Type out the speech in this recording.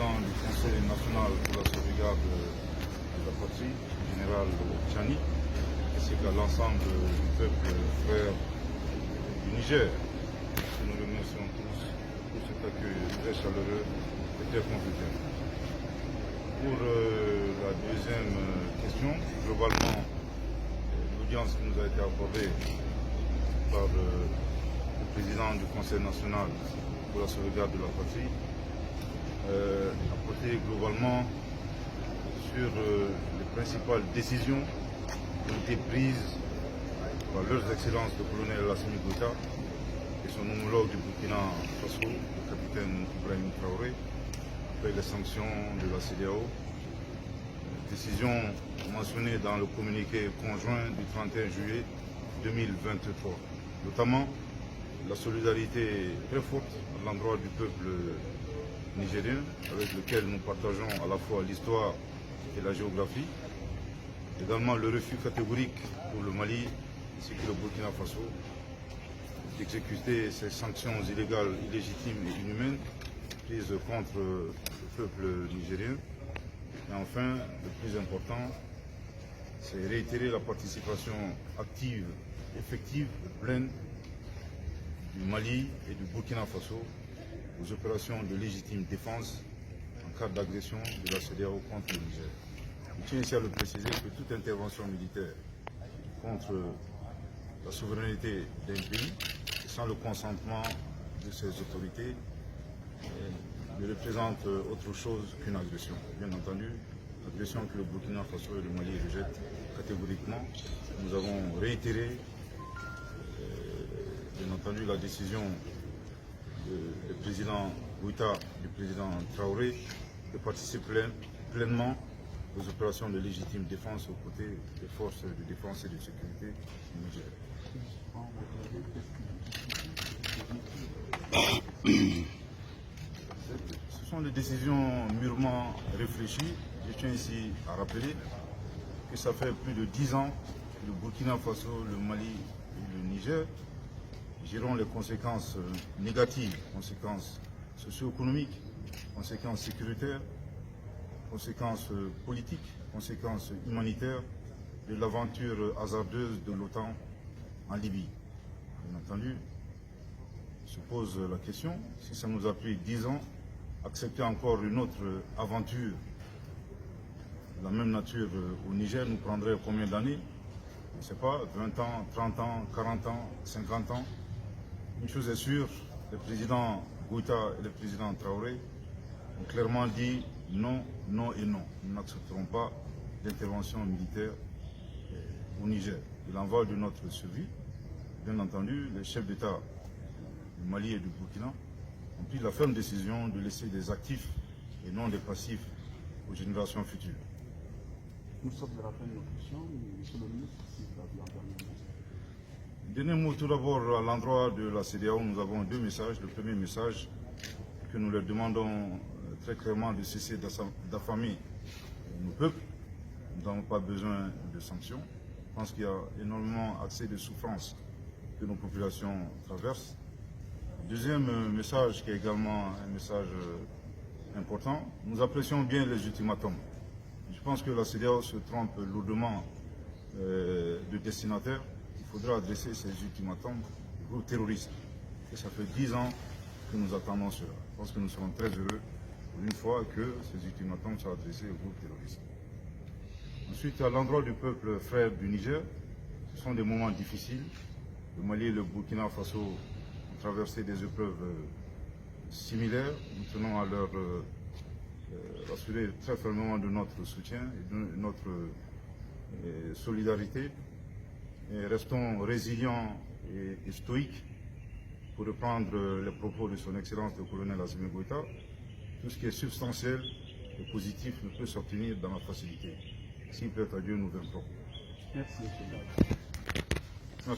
président du Conseil national pour la sauvegarde de la patrie, le général Tchani, ainsi qu'à l'ensemble du peuple frère du Niger. Nous remercions tous pour cet accueil très chaleureux et très convivial. Pour la deuxième question, globalement, l'audience qui nous a été accordée par le président du Conseil national pour la sauvegarde de la patrie a porté globalement sur les principales décisions qui ont été prises par leurs excellences le colonel Assimi Goïta et son homologue du Burkina Faso, le capitaine Ibrahim Traoré, après les sanctions de la CEDEAO. Décision mentionnée dans le communiqué conjoint du 31 juillet 2023, notamment la solidarité très forte à l'endroit du peuple nigérien, avec lequel nous partageons à la fois l'histoire et la géographie. Également le refus catégorique pour le Mali ainsi que le Burkina Faso d'exécuter ces sanctions illégales, illégitimes et inhumaines prises contre le peuple nigérien. Et enfin, le plus important, c'est réitérer la participation active, effective et pleine du Mali et du Burkina Faso aux opérations de légitime défense en cas d'agression de la CEDEAO contre le Niger. Je tiens ici à le préciser que toute intervention militaire contre la souveraineté d'un pays, sans le consentement de ses autorités, ne représente autre chose qu'une agression. Bien entendu, l'agression que le Burkina Faso et le Mali rejettent catégoriquement. Nous avons réitéré, bien entendu, la décision du président Goïta et du président Traoré de participer pleinement aux opérations de légitime défense aux côtés des forces de défense et de sécurité du Niger. Ce sont des décisions mûrement réfléchies. Je tiens ici à rappeler que ça fait plus de 10 ans que le Burkina Faso, le Mali et le Niger gérons les conséquences négatives, conséquences socio-économiques, conséquences sécuritaires, conséquences politiques, conséquences humanitaires de l'aventure hasardeuse de l'OTAN en Libye. Bien entendu, se pose la question, si ça nous a pris 10 ans, accepter encore une autre aventure de la même nature au Niger nous prendrait combien d'années? Je ne sais pas, 20 ans, 30 ans, 40 ans, 50 ans. Une chose est sûre, le président Goïta et le président Traoré ont clairement dit non, non et non. Nous n'accepterons pas d'intervention militaire au Niger. Il en va de notre survie. Bien entendu, les chefs d'État du Mali et du Burkina ont pris la ferme décision de laisser des actifs et non des passifs aux générations futures. Nous sommes à la fin de notre question. Monsieur le ministre, si vous avez un dernier mot. Dernier mot tout d'abord à l'endroit de la CEDEAO, nous avons deux messages. Le premier message, que nous leur demandons très clairement de cesser d'affamer nos peuples. Nous n'avons pas besoin de sanctions. Je pense qu'il y a énormément assez de souffrances que nos populations traversent. Deuxième message, qui est également un message important, nous apprécions bien les ultimatums. Je pense que la CEDEAO se trompe lourdement de destinataire. Il faudra adresser ces ultimatums aux groupes terroristes. Et ça fait 10 ans que nous attendons cela. Je pense que nous serons très heureux pour une fois que ces ultimatums soient adressés aux groupes terroristes. Ensuite, à l'endroit du peuple frère du Niger, ce sont des moments difficiles. Le Mali et le Burkina Faso ont traversé des épreuves similaires. Nous tenons à leur assurer très fermement de notre soutien et de notre solidarité. Et restons résilients et stoïques, pour reprendre les propos de son Excellence le colonel Assimi Goïta. Tout ce qui est substantiel et positif ne peut s'obtenir dans la facilité. S'il plaît à Dieu, nous vaincrons. Merci, monsieur.